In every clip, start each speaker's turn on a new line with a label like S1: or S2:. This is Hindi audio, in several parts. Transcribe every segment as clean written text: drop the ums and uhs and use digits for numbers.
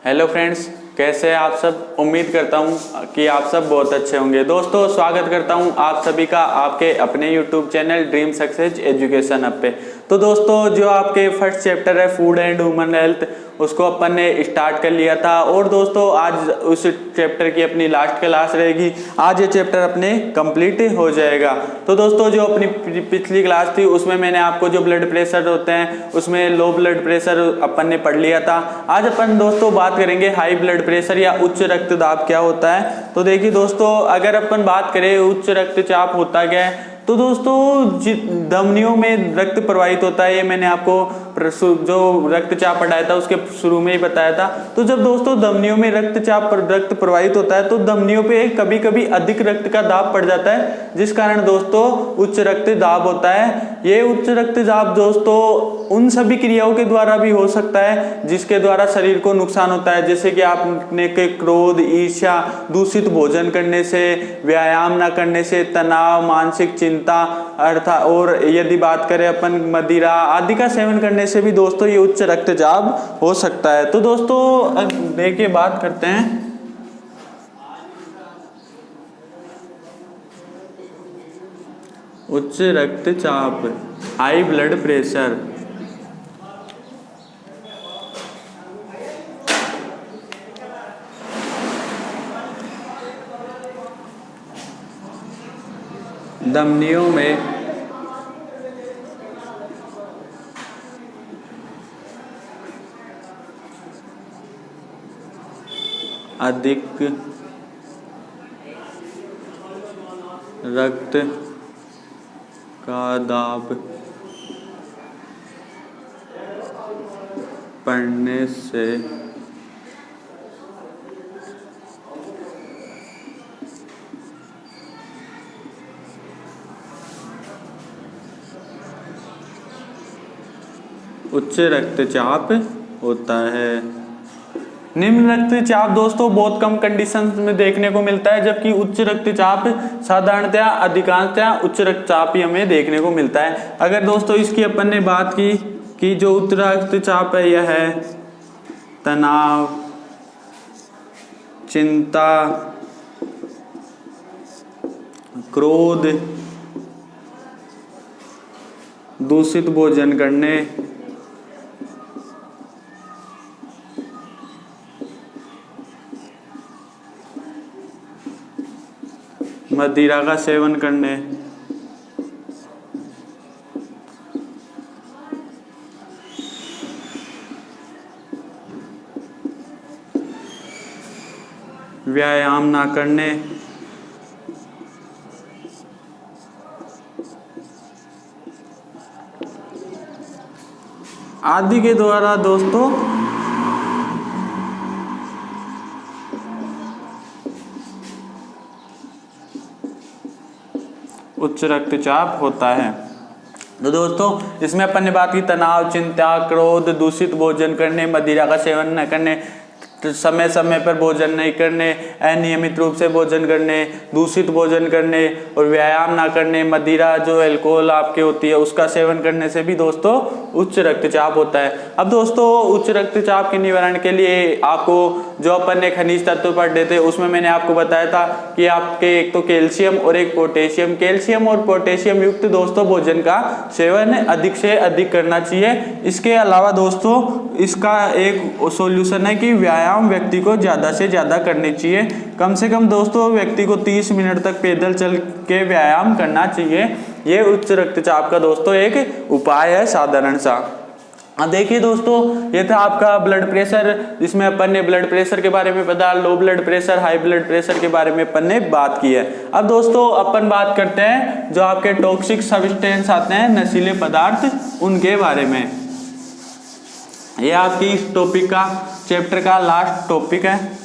S1: हेलो फ्रेंड्स, कैसे हैं आप सब। उम्मीद करता हूं कि आप सब बहुत अच्छे होंगे। दोस्तों, स्वागत करता हूं आप सभी का आपके अपने YouTube channel dream success education hub पे। तो दोस्तों, जो आपके फर्स्ट चैप्टर है फूड एंड ह्यूमन हेल्थ, उसको अपन ने स्टार्ट कर लिया था और दोस्तों आज उस चैप्टर की अपनी लास्ट क्लास रहेगी। आज ये चैप्टर अपने कंप्लीट हो जाएगा। तो दोस्तों, जो अपनी पिछली क्लास थी उसमें मैंने आपको जो ब्लड प्रेशर होते हैं उसमें लो ब्लड प्रेशर अपन ने पढ़ लिया था। आज अपन दोस्तों बात करेंगे हाई ब्लड प्रेशर या उच्च रक्तदाब क्या होता है। तो देखिए दोस्तों, अगर अपन बात करें उच्च रक्तचाप होता क्या है, तो दोस्तों धमनियों में रक्त प्रवाहित होता है। ये मैंने आपको जो रक्तचाप पढ़ाया था उसके शुरू में ही बताया था। तो जब दोस्तों धमनियों में रक्त प्रवाहित होता है तो धमनियों पे कभी कभी अधिक रक्त का दाब पड़ जाता है, जिस कारण दोस्तों उच्च रक्तदाब होता है। ये उच्च रक्तचाप दोस्तों उन सभी क्रियाओं के द्वारा भी हो सकता है जिसके द्वारा शरीर को नुकसान होता है, जैसे कि आपने के क्रोध, ईर्ष्या, दूषित भोजन करने से, व्यायाम न करने से, तनाव, मानसिक चिंता अर्थात, और यदि बात करें अपन मदिरा आदि का सेवन करने से भी दोस्तों ये उच्च रक्तचाप हो सकता है। तो दोस्तों देखिए बात करते हैं उच्च रक्तचाप, हाई ब्लड प्रेशर। धमनियों में अधिक रक्त का दाब पड़ने से उच्च रक्तचाप होता है। निम्न रक्तचाप दोस्तों बहुत कम कंडीशंस में देखने को मिलता है, जबकि उच्च रक्तचाप साधारणतया अधिकांशतया उच्च रक्तचाप ही हमें देखने को मिलता है। अगर दोस्तों इसकी अपन ने बात की कि जो उच्च रक्तचाप है यह है तनाव, चिंता, क्रोध, दूषित भोजन करने, मदिरा का सेवन करने, व्यायाम ना करने, आदि के द्वारा दोस्तों उच्च रक्तचाप होता है। तो दोस्तों इसमें अपन ने बात की तनाव, चिंता, क्रोध, दूषित भोजन करने, मदिरा का सेवन न करने, समय समय पर भोजन नहीं करने, अनियमित रूप से भोजन करने, दूषित भोजन करने और व्यायाम ना करने, मदिरा जो अल्कोहल आपके होती है उसका सेवन करने से भी दोस्तों उच्च रक्तचाप होता है। अब दोस्तों उच्च रक्तचाप के निवारण के लिए आपको जो अपन ने खनिज तत्व पढ़े थे उसमें मैंने आपको बताया था कि आपके एक तो कैल्शियम और एक पोटेशियम, कैल्शियम और पोटेशियम युक्त दोस्तों भोजन का सेवन अधिक से अधिक करना चाहिए। इसके अलावा दोस्तों इसका एक सॉल्यूशन है कि व्यायाम व्यक्ति को ज़्यादा से ज़्यादा करनी चाहिए। कम से कम दोस्तों व्यक्ति को 30 मिनट तक पैदल चल के व्यायाम करना चाहिए। ये उच्च रक्तचाप का दोस्तों एक उपाय है साधारण सा। अब देखिए दोस्तों, ये था आपका ब्लड प्रेशर, जिसमें अपन ने ब्लड प्रेशर के बारे में पता, low blood pressure, high blood pressure के बारे में अपन ने बात की है। अब दोस्तों अपन बात करते हैं जो आपके टॉक्सिक सब्सटेंस आते हैं, नशीले पदार्थ, उनके बारे में। ये आपकी इस टॉपिक का चैप्टर का लास्ट टॉपिक है।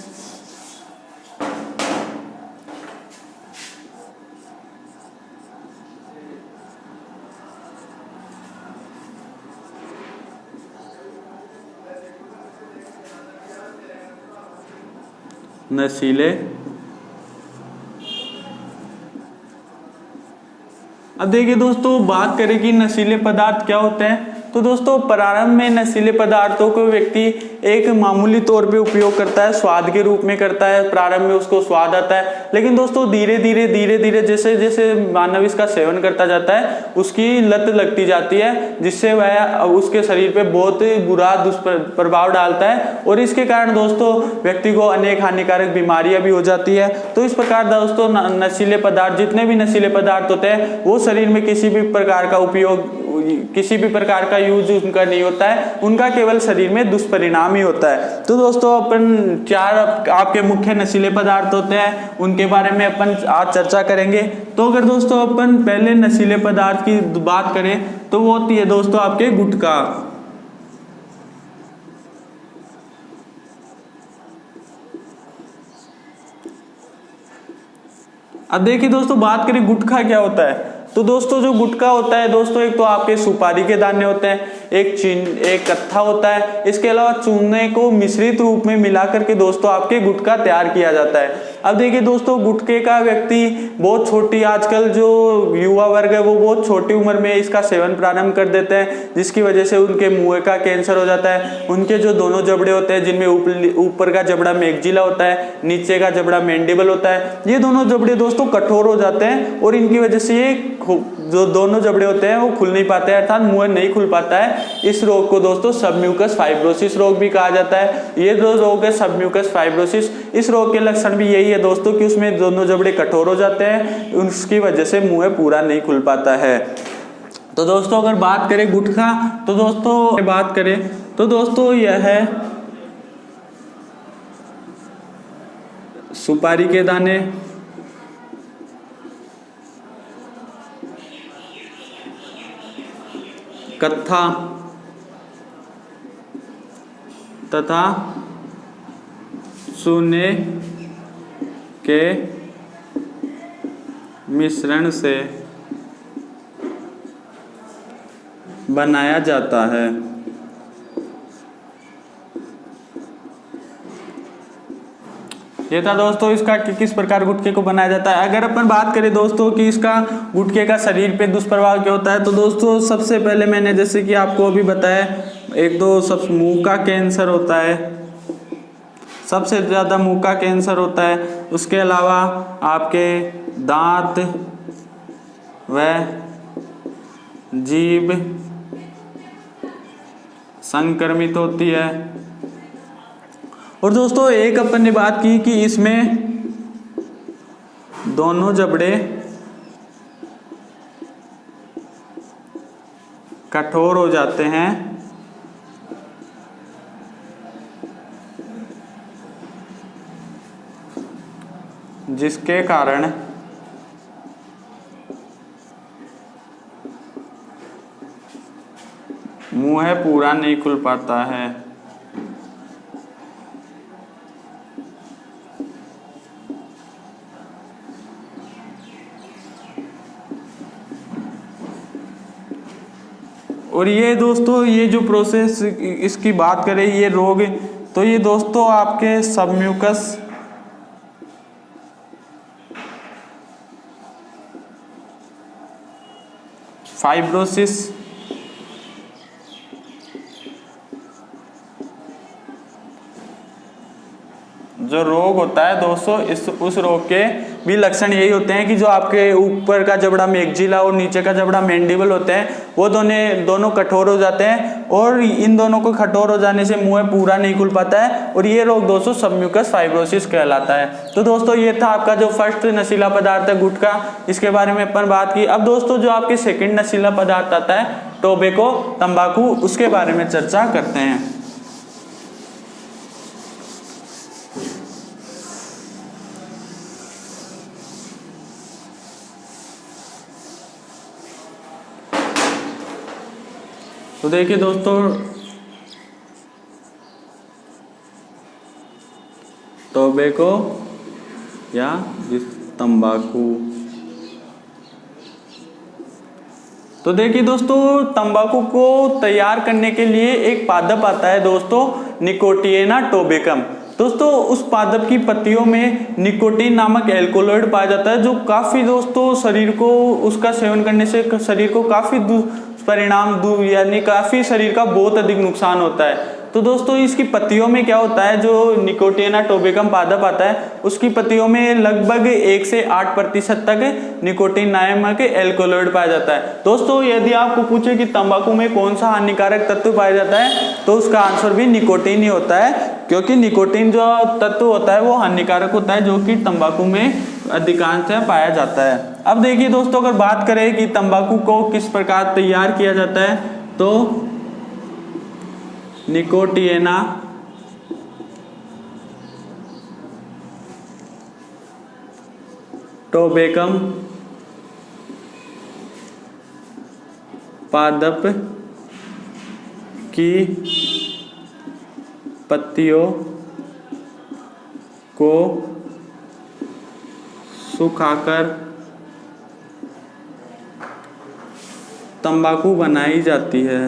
S1: नशीले। अब देखिए दोस्तों, बात करें कि नशीले पदार्थ क्या होते हैं, तो दोस्तों प्रारंभ में नशीले पदार्थों को व्यक्ति एक मामूली तौर पे उपयोग करता है, स्वाद के रूप में करता है, प्रारंभ में उसको स्वाद आता है, लेकिन दोस्तों धीरे धीरे जैसे जैसे मानव इसका सेवन करता जाता है उसकी लत लगती जाती है, जिससे वह उसके शरीर पे बहुत बुरा दुष्प्रभाव डालता है और इसके कारण दोस्तों व्यक्ति को अनेक हानिकारक बीमारियां भी हो जाती है। तो इस प्रकार दोस्तों नशीले पदार्थ, जितने भी नशीले पदार्थ होते हैं वो शरीर में किसी भी प्रकार का उपयोग, किसी भी प्रकार का यूज उनका नहीं होता है, उनका केवल शरीर में दुष्परिणाम ही होता है। तो दोस्तों अपन 4 आपके मुख्य नशीले पदार्थ होते हैं, उनके बारे में अपन आज चर्चा करेंगे। तो अगर दोस्तों अपन पहले नशीले पदार्थ की बात करें तो वो होती है दोस्तों आपके गुटखा। अब देखिए दोस्तों बात करें गुटखा क्या होता है, तो दोस्तों जो गुटखा होता है दोस्तों एक तो आपके सुपारी के दाने होते हैं, एक कत्था होता है, इसके अलावा चूने को मिश्रित रूप में मिला करके दोस्तों आपके गुटखा तैयार किया जाता है। अब देखिए दोस्तों गुटखे का व्यक्ति बहुत छोटी, आजकल जो युवा वर्ग है वो बहुत छोटी उम्र में इसका सेवन प्रारंभ कर देते हैं, जिसकी वजह से उनके मुंह का कैंसर हो जाता है। उनके जो दोनों जबड़े होते हैं, जिनमें ऊपर का जबड़ा मैग्जिला होता है, नीचे का जबड़ा मैंडिबल होता है, ये दोनों जबड़े दोस्तों कठोर हो जाते हैं और इनकी वजह से ये जो दोनों जबड़े होते हैं वो खुल नहीं पाते हैं, अर्थात मुंह नहीं खुल पाता है। इस रोग को दोस्तों सबम्यूकस फाइब्रोसिस रोग भी कहा जाता है। ये जो रोग है सबम्यूकस फाइब्रोसिस, इस रोग के लक्षण भी यही है दोस्तों कि उसमें दोनों जबड़े कठोर हो जाते हैं, उसकी वजह से मुंह पूरा नहीं खुल पाता है। तो दोस्तों अगर बात करें गुटखा, तो दोस्तों बात करें तो दोस्तों यह है सुपारी के दाने, कत्था तथा चूने के मिश्रण से बनाया जाता है। ये था दोस्तों इसका कि किस प्रकार गुटखे को बनाया जाता है। अगर अपन बात करें दोस्तों कि इसका गुटखे का शरीर पे दुष्प्रभाव क्या होता है, तो दोस्तों सबसे पहले मैंने जैसे कि आपको अभी बताया, एक दो सब मुंह का कैंसर होता है, सबसे ज़्यादा मुंह का कैंसर होता है। उसके अलावा आपके दांत व जीभ संक्रमित होती है। और दोस्तों एक अपन ने बात की कि इसमें दोनों जबड़े कठोर हो जाते हैं, जिसके कारण मुंह पूरा नहीं खुल पाता है। और ये दोस्तों ये जो प्रोसेस इसकी बात करें, ये रोग, तो ये दोस्तों आपके सबम्यूकस फाइब्रोसिस जो रोग होता है दोस्तों, उस रोग के भी लक्षण यही होते हैं कि जो आपके ऊपर का जबड़ा मैग्जिला और नीचे का जबड़ा मैंडिबल होते हैं वो दोनों कठोर हो जाते हैं, और इन दोनों को कठोर हो जाने से मुंह पूरा नहीं खुल पाता है, और ये रोग दोस्तों सबम्यूकस फाइब्रोसिस कहलाता है। तो दोस्तों ये था आपका जो फर्स्ट नशीला पदार्थ है गुटखा, इसके बारे में अपन बात की। अब दोस्तों जो आपके सेकेंड नशीला पदार्थ आता है टोबैको, तंबाकू, उसके बारे में चर्चा करते हैं। तो देखिए दोस्तों टोबैको या तंबाकू, तो देखिए दोस्तों तंबाकू को तैयार करने के लिए एक पादप आता है दोस्तों, निकोटिएना टोबैकम। दोस्तों उस पादप की पत्तियों में निकोटीन नामक एल्कोलॉइड पाया जाता है, जो काफ़ी दोस्तों शरीर को, उसका सेवन करने से शरीर को काफ़ी दुष्परिणाम यानी काफी शरीर का बहुत अधिक नुकसान होता है। तो दोस्तों इसकी पत्तियों में क्या होता है, जो निकोटिना टोबेकम पादप आता है उसकी पत्तियों में लगभग 1 से 8% तक निकोटीन नामक एल्कोलॉइड पाया जाता है। दोस्तों यदि आपको पूछे कि तंबाकू में कौन सा हानिकारक तत्व पाया जाता है तो उसका आंसर भी निकोटीन ही होता है, क्योंकि निकोटीन जो तत्व होता है वो हानिकारक होता है, जो कि तंबाकू में अधिकांश पाया जाता है। अब देखिए दोस्तों, अगर बात करें कि तंबाकू को किस प्रकार तैयार किया जाता है, तो निकोटिना टोबेकम पादप की पत्तियों को सुखाकर तंबाकू बनाई जाती है।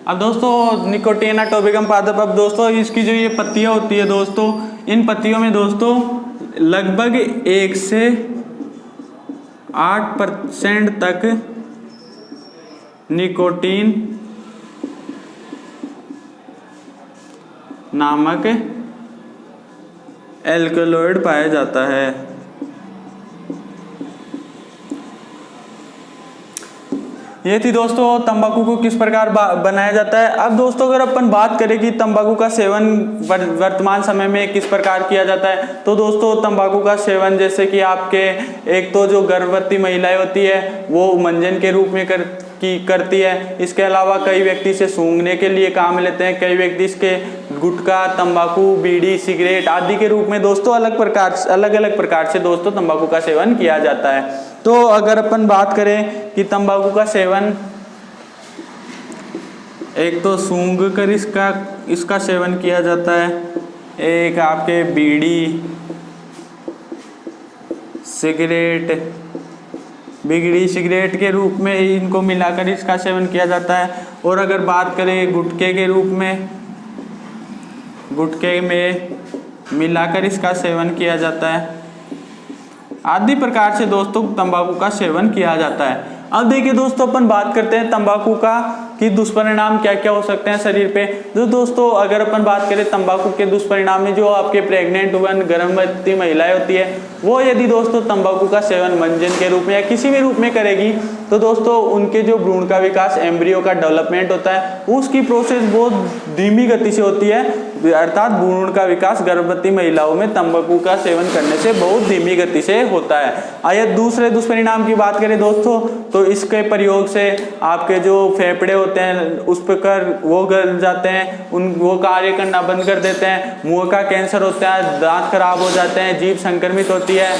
S1: अब दोस्तों निकोटिना टोबेकम पादप, अब दोस्तों इसकी जो ये पत्तियां होती है दोस्तों, इन पत्तियों में दोस्तों लगभग 1 से 8% तक निकोटीन नामक एल्कलॉइड पाया जाता है। ये थी दोस्तों तंबाकू को किस प्रकार बनाया जाता है। अब दोस्तों अगर अपन बात करें कि तंबाकू का सेवन वर्तमान समय में किस प्रकार किया जाता है, तो दोस्तों तंबाकू का सेवन जैसे कि आपके एक तो जो गर्भवती महिलाएं होती है वो मंजन के रूप में करती है। इसके अलावा कई व्यक्ति इसे सूंघने के लिए काम लेते हैं, कई व्यक्ति इसके गुटखा, तंबाकू, बीड़ी, सिगरेट आदि के रूप में दोस्तों अलग अलग प्रकार से दोस्तों तंबाकू का सेवन किया जाता है। तो अगर अपन बात करें कि तंबाकू का सेवन एक तो सूंघ कर इसका सेवन किया जाता है, एक आपके बीड़ी, सिगरेट के रूप में इनको मिलाकर इसका सेवन किया जाता है। और अगर बात करें गुटखे के रूप में, गुटखे में मिलाकर इसका सेवन किया जाता है। आदि प्रकार से दोस्तों तंबाकू का सेवन किया जाता है। अब देखिए दोस्तों अपन बात करते हैं तंबाकू का कि दुष्परिणाम क्या क्या हो सकते हैं शरीर पे। तो दोस्तों अगर अपन बात करें तंबाकू के दुष्परिणाम में, जो आपके प्रेग्नेंट वुमन, गर्भवती महिलाएं होती है, वो यदि दोस्तों तंबाकू का सेवन मंजन के रूप में या किसी भी रूप में करेगी तो दोस्तों उनके जो भ्रूण का विकास, एम्ब्रियो का डेवलपमेंट होता है, उसकी प्रोसेस बहुत धीमी गति से होती है। अर्थात भ्रूण का विकास गर्भवती महिलाओं में तंबाकू का सेवन करने से बहुत धीमी गति से होता है। आइए दूसरे दुष्परिणाम की बात करें दोस्तों, तो इसके प्रयोग से आपके जो फेफड़े होते हैं उस पर वो गल जाते हैं, वो कार्य करना बंद कर देते हैं, मुंह का कैंसर होता है, दांत खराब हो जाते हैं, जीभ संक्रमित होती है।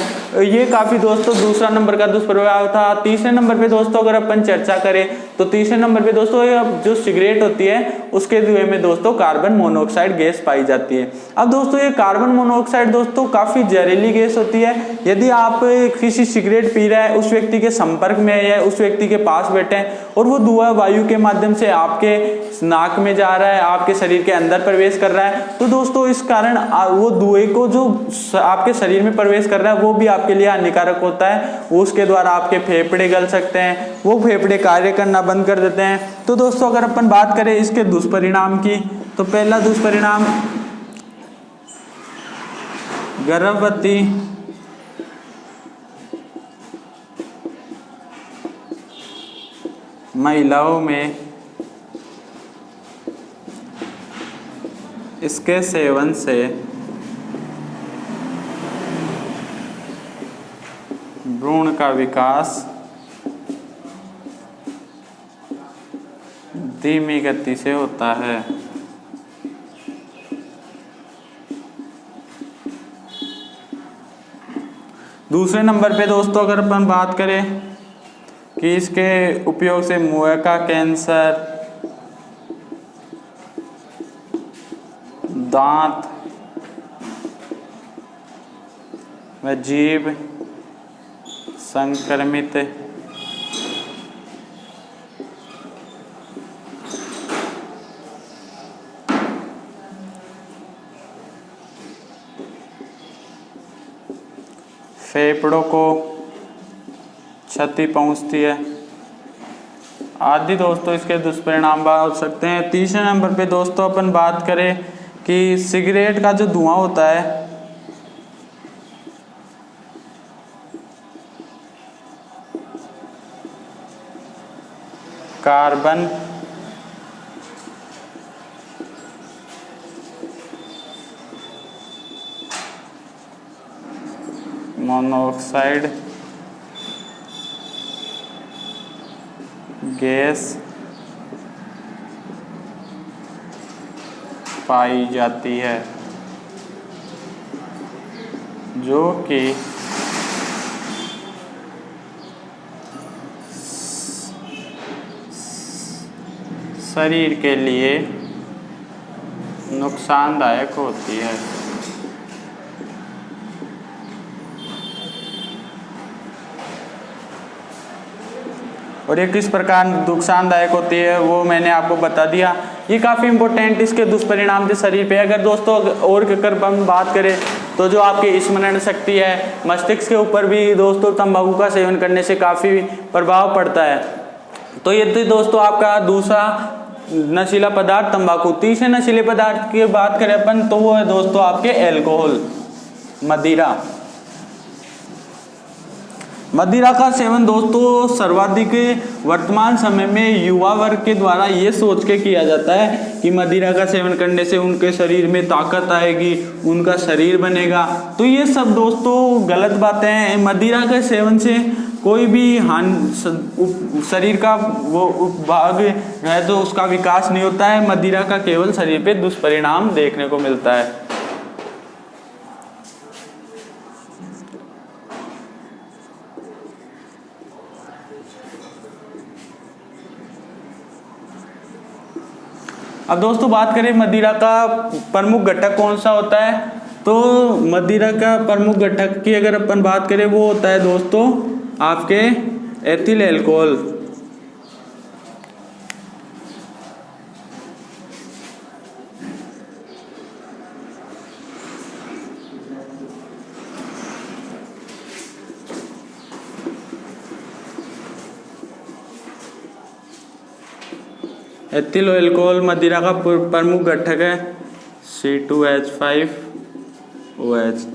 S1: ये काफी दोस्तों दूसरा नंबर का दुष्प्रभाव था। तीसरे नंबर पे दोस्तों अगर अपन चर्चा करें तो तीसरे नंबर पे दोस्तों जो सिगरेट होती है उसके धुएं में दोस्तों कार्बन मोनोऑक्साइड गैस पाई जाती है। अब दोस्तों ये कार्बन मोनोऑक्साइड दोस्तों काफी जहरीली गैस होती है। यदि आप किसी सिगरेट पी रहे हैं, उस व्यक्ति के संपर्क में है या उस व्यक्ति के पास बैठे हैं और वो धुआं वायु के माध्यम से आपके नाक में जा रहा है, आपके शरीर के अंदर प्रवेश कर रहा है, तो दोस्तों इस कारण वो धुएं को जो आपके शरीर में प्रवेश कर रहा है वो भी आपके लिए हानिकारक होता है। उसके द्वारा आपके फेफड़े गल सकते हैं, वो फेफड़े कार्य करना बंद कर देते हैं। तो दोस्तों अगर अपन बात करें इसके दुष्परिणाम की, तो पहला दुष्परिणाम गर्भवती महिलाओं में इसके सेवन से भ्रूण का विकास धीमी गति से होता है। दूसरे नंबर पे दोस्तों अगर अपन बात करें कि इसके उपयोग से मुंह का कैंसर, दांत व जीभ संक्रमित फेफड़ों को क्षति पहुंचती है आदि दोस्तों इसके दुष्परिणाम हो सकते हैं। तीसरे नंबर पे दोस्तों अपन बात करें कि सिगरेट का जो धुआं होता है कार्बन मोनोऑक्साइड गैस पाई जाती है जो कि शरीर के लिए नुकसानदायक होती है। और ये किस प्रकार नुकसानदायक होती है वो मैंने आपको बता दिया। ये काफ़ी इंपॉर्टेंट इसके दुष्परिणाम थे शरीर पे। अगर दोस्तों और अगर हम बात करें तो जो आपकी स्मरण शक्ति है, मस्तिष्क के ऊपर भी दोस्तों तंबाकू का सेवन करने से काफ़ी प्रभाव पड़ता है। तो ये तो दोस्तों आपका दूसरा नशीला पदार्थ तंबाकू। तीसरे नशीले पदार्थ की बात करें अपन तो वो है दोस्तों आपके अल्कोहल, मदिरा। मदिरा का सेवन दोस्तों सर्वाधिक वर्तमान समय में युवा वर्ग के द्वारा ये सोच के किया जाता है कि मदिरा का सेवन करने से उनके शरीर में ताकत आएगी, उनका शरीर बनेगा। तो ये सब दोस्तों गलत बातें हैं। मदिरा के सेवन से कोई भी शरीर का वो भाग है तो उसका विकास नहीं होता है। मदिरा का केवल शरीर पे दुष्परिणाम देखने को मिलता है। अब दोस्तों बात करें मदिरा का प्रमुख घटक कौन सा होता है, तो मदिरा का प्रमुख घटक की अगर अपन बात करें वो होता है दोस्तों आपके एथिल अल्कोहल। एथिल अल्कोहल मदिरा का प्रमुख घटक है C2H5OH।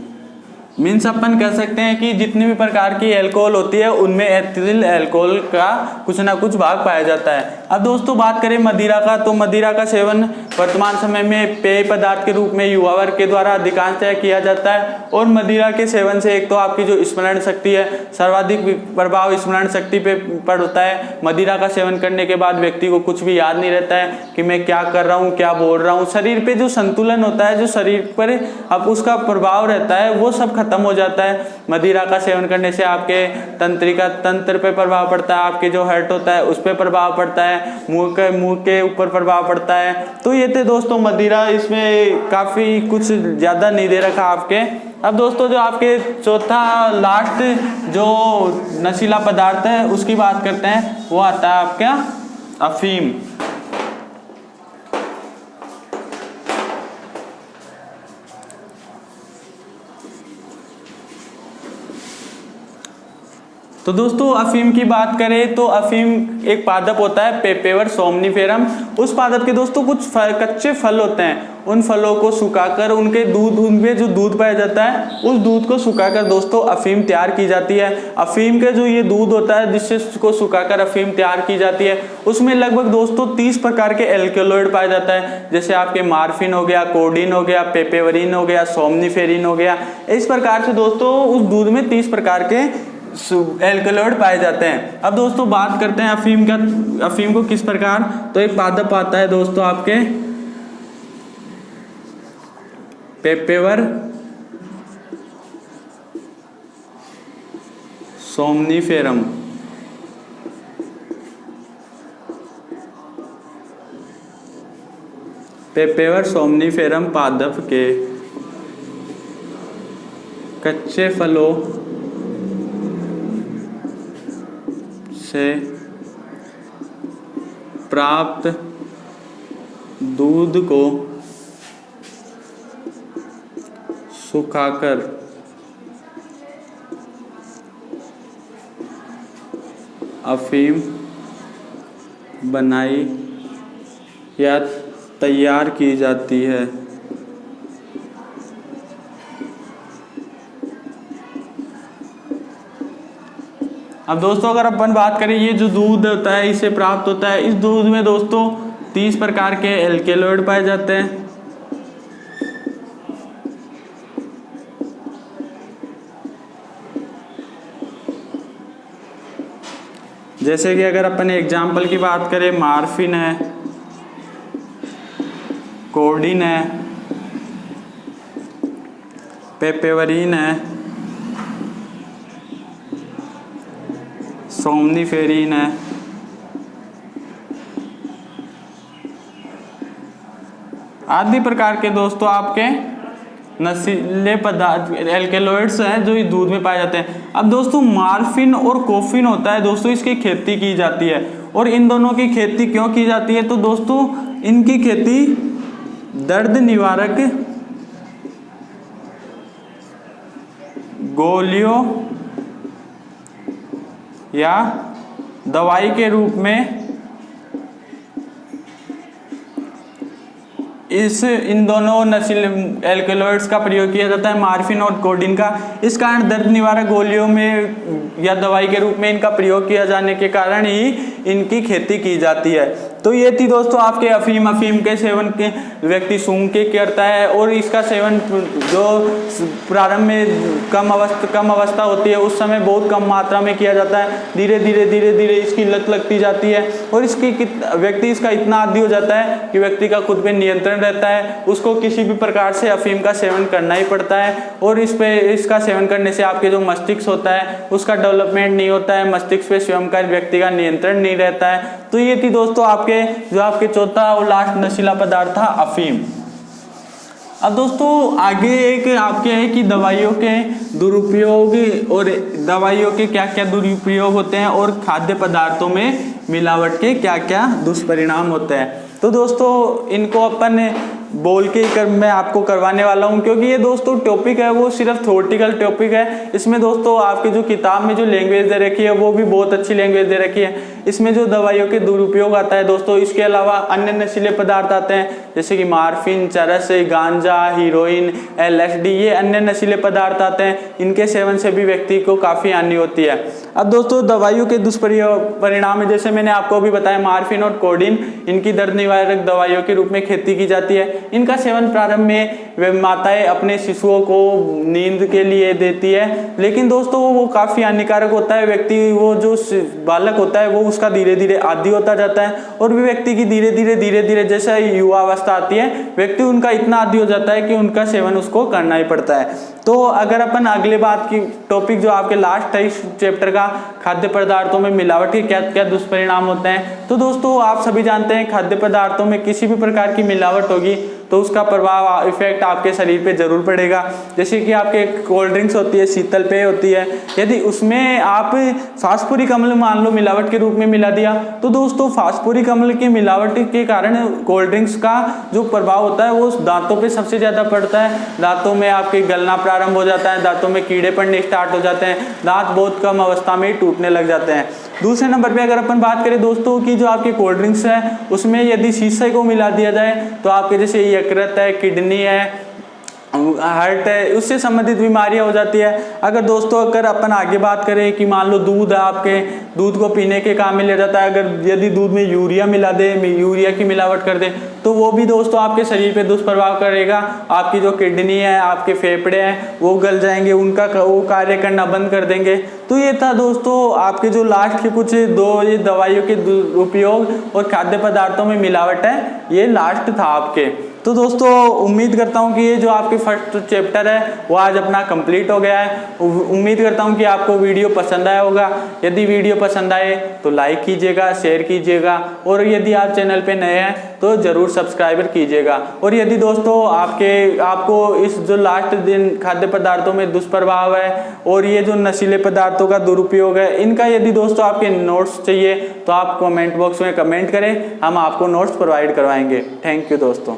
S1: मीन्स अपन कह सकते हैं कि जितनी भी प्रकार की अल्कोहल होती है उनमें एथिल अल्कोहल का कुछ ना कुछ भाग पाया जाता है। अब दोस्तों बात करें मदिरा का, तो मदिरा का सेवन वर्तमान समय में पेय पदार्थ के रूप में युवा वर्ग के द्वारा अधिकांशतः किया जाता है। और मदिरा के सेवन से एक तो आपकी जो स्मरण शक्ति है, सर्वाधिक प्रभाव स्मरण शक्ति पे पड़ता है। मदिरा का सेवन करने के बाद व्यक्ति को कुछ भी याद नहीं रहता है कि मैं क्या कर रहा हूँ, क्या बोल रहा हूँ। शरीर पे जो संतुलन होता है, जो शरीर पर अब उसका प्रभाव रहता है, वो सब खत्म हो जाता है। मदिरा का सेवन करने से आपके तंत्रिका तंत्र पे प्रभाव पड़ता है, आपके जो हार्ट होता है उस पे प्रभाव पड़ता है, मुंह के ऊपर प्रभाव पड़ता है। तो ये थे दोस्तों मदिरा, इसमें काफी कुछ ज्यादा नहीं दे रखा आपके। अब दोस्तों जो आपके चौथा लास्ट जो नशीला पदार्थ है उसकी बात करते हैं, वो आता है आपका अफीम। तो दोस्तों अफीम की बात करें तो अफीम एक पादप होता है पेपेवर सोमनिफेरम। उस पादप के दोस्तों कुछ कच्चे फल होते हैं, उन फलों को सुखाकर उनके दूध, उनमें जो दूध पाया जाता है उस दूध को सुखाकर दोस्तों अफीम तैयार की जाती है। अफीम के जो ये दूध होता है जिससे उसको सुखाकर अफीम तैयार की जाती है, उसमें लगभग दोस्तों 30 प्रकार के एल्कलॉइड पाया जाता है। जैसे आपके मार्फिन हो गया, कोडीन हो गया, पेपेवरिन हो गया, सोमनिफेरिन हो गया। इस प्रकार से दोस्तों उस दूध में 30 प्रकार के एल्कलॉइड पाए जाते हैं। अब दोस्तों बात करते हैं अफीम का, अफीम को किस प्रकार, तो एक पादप आता है दोस्तों आपके पेपेवर सोमनिफेरम। पेपेवर सोमनिफेरम पादप के कच्चे फलों से प्राप्त दूध को सुखाकर अफीम बनाई या तैयार की जाती है। अब दोस्तों अगर अपन बात करें, ये जो दूध होता है इसे प्राप्त होता है, इस दूध में दोस्तों 30 प्रकार के एल्केलॉइड पाए जाते हैं। जैसे कि अगर अपन एग्जाम्पल की बात करें, मार्फिन है, कोडीन है, पेपेवरीन है, सोमनीफेरिन है, आदि प्रकार के दोस्तों आपके नशीले पदार्थ एल्केलॉइड्स हैं जो इस दूध में पाए जाते हैं। अब दोस्तों मार्फिन और कोफिन होता है दोस्तों, इसकी खेती की जाती है। और इन दोनों की खेती क्यों की जाती है, तो दोस्तों इनकी खेती दर्द निवारक गोलियों या दवाई के रूप में इन दोनों नशीले एल्केलॉइड्स का प्रयोग किया जाता है, मार्फिन और कोडीन का। इस कारण दर्द निवारक गोलियों में या दवाई के रूप में इनका प्रयोग किया जाने के कारण ही इनकी खेती की जाती है। तो ये थी दोस्तों आपके अफीम के सेवन के व्यक्ति सूंघ के करता है, और इसका सेवन जो प्रारंभ में कम अवस्था होती है उस समय बहुत कम मात्रा में किया जाता है। धीरे धीरे इसकी लत लगती जाती है, और व्यक्ति इसका इतना आदी हो जाता है कि व्यक्ति का खुद पे नियंत्रण रहता है, उसको किसी भी प्रकार से अफीम का सेवन करना ही पड़ता है। और इसका सेवन करने से आपके जो मस्तिष्क होता है उसका डेवलपमेंट नहीं होता है, मस्तिष्क पे स्वयं का व्यक्ति का नियंत्रण नहीं रहता है। तो ये थी दोस्तों आपके चौथा और लास्ट नशीला पदार्थ था अफीम। अब दोस्तों आगे एक आपके है कि दवाइयों के दुरुपयोग और दवाइयों के क्या क्या दुरुपयोग होते हैं, और खाद्य पदार्थों में मिलावट के क्या क्या दुष्परिणाम होते हैं। तो दोस्तों इनको अपन बोल के मैं आपको करवाने वाला हूं, क्योंकि ये दोस्तों टॉपिक है वो सिर्फ थ्योरेटिकल टॉपिक है। इसमें दोस्तों आपकी जो किताब में जो लैंग्वेज दे रखी है वो भी बहुत अच्छी लैंग्वेज दे रखी है। इसमें जो दवाइयों के दुरुपयोग आता है दोस्तों, इसके अलावा अन्य नशीले पदार्थ आते हैं जैसे कि मार्फिन, चरस, गांजा, हीरोइन, LSD, ये अन्य नशीले पदार्थ आते हैं। इनके सेवन से भी व्यक्ति को काफ़ी हानि होती है। अब दोस्तों दवाइयों के दुष्परिणाम है, जैसे मैंने आपको अभी बताया मार्फिन और कोडीन, इनकी दर्द निवारक दवाइयों के रूप में खेती की जाती है। इनका सेवन प्रारंभ में माताएं अपने शिशुओं को नींद के लिए देती है, लेकिन दोस्तों वो काफ़ी हानिकारक होता है। व्यक्ति वो जो बालक होता है वो उसका धीरे धीरे आदी होता जाता है, और भी व्यक्ति की धीरे धीरे जैसे युवा अवस्था आती है व्यक्ति उनका इतना आदी हो जाता है कि उनका सेवन उसको करना ही पड़ता है। तो अगर अपन अगले बात की टॉपिक जो आपके लास्ट है इस चैप्टर का, खाद्य पदार्थों में मिलावट के क्या क्या दुष्परिणाम होते हैं। तो दोस्तों आप सभी जानते हैं खाद्य पदार्थों में किसी भी प्रकार की मिलावट होगी तो उसका प्रभाव इफेक्ट आपके शरीर पे जरूर पड़ेगा। जैसे कि आपके कोल्ड ड्रिंक्स होती है, शीतल पेय होती है, यदि उसमें आप फास्फोरिक अम्ल मान लो मिलावट के रूप में मिला दिया, तो दोस्तों फास्फोरिक अम्ल की मिलावट के कारण कोल्ड ड्रिंक्स का जो प्रभाव होता है वो दांतों पे सबसे ज़्यादा पड़ता है। दांतों में आपके गलना प्रारंभ हो जाता है, दांतों में कीड़े पड़ने स्टार्ट हो जाते हैं, दांत बहुत कम अवस्था में ही टूटने लग जाते हैं। दूसरे नंबर पे अगर अपन बात करें दोस्तों की जो आपके कोल्ड ड्रिंक्स है उसमें यदि शीशे को मिला दिया जाए तो आपके जैसे यकृत है, किडनी है, हार्ट है, उससे संबंधित बीमारियां हो जाती है। अगर दोस्तों अगर अपन आगे बात करें कि मान लो दूध है, आपके दूध को पीने के काम में लिया जाता है, अगर यदि दूध में यूरिया मिला दे, यूरिया की मिलावट कर दे तो वो भी दोस्तों आपके शरीर पे दुष्प्रभाव करेगा। आपकी जो किडनी है, आपके फेफड़े हैं वो गल जाएंगे, उनका वो कार्य करना बंद कर देंगे। तो ये था दोस्तों आपके जो लास्ट के कुछ ये दवाइयों के दुरुपयोग और खाद्य पदार्थों में मिलावट है, ये लास्ट था आपके। तो दोस्तों उम्मीद करता हूँ कि ये जो आपके फर्स्ट चैप्टर है वो आज अपना कंप्लीट हो गया है। उम्मीद करता हूँ कि आपको वीडियो पसंद आया होगा। यदि वीडियो पसंद आए तो लाइक कीजिएगा, शेयर कीजिएगा, और यदि आप चैनल पे नए हैं तो ज़रूर सब्सक्राइबर कीजिएगा। और यदि दोस्तों आपको इस जो लास्ट दिन खाद्य पदार्थों में दुष्प्रभाव है और ये जो नशीले पदार्थों का दुरुपयोग है, इनका यदि दोस्तों आपके नोट्स चाहिए तो आप कमेंट बॉक्स में कमेंट करें, हम आपको नोट्स प्रोवाइड करवाएंगे। थैंक यू दोस्तों।